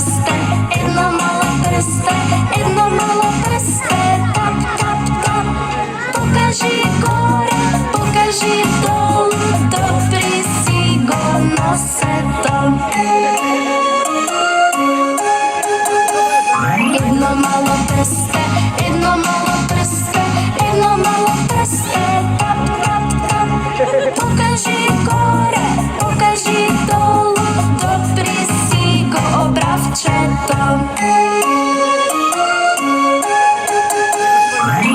прсте, едно мало прсте, едно мало прсте, тап, тап, тап. Покажи горе, покажи долу, допри си го носето. Едно мало прсте, едно мало прсте, едно мало прсте, тап, тап, тап. Покажи горе, покажи долу, допри си го обравчето.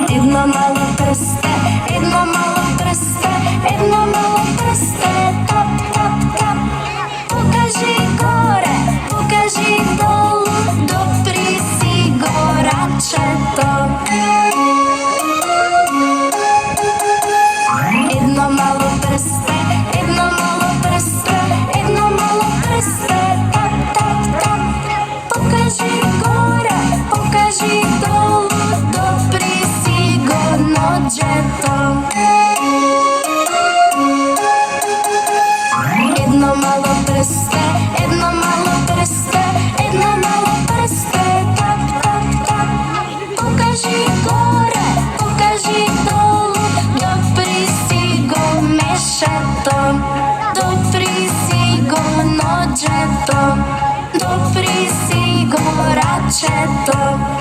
Едно мало прсте, едно мало прсте, едно мало прсте, тап, тап, тап. Покажи горе, покажи долу, допри си го рачето. Едно мало прсте, едно мало прсте, едно мало прсте, тап, тап, тап. Покажи горе, покажи долу, допри си го ноđето. Едно мало прсте, едно мало прсте, едно мало прсте, тап, тап, тап. Покажи горе, покажи долу, допри си го мешето, допри си го ноđето, допри си го рачето.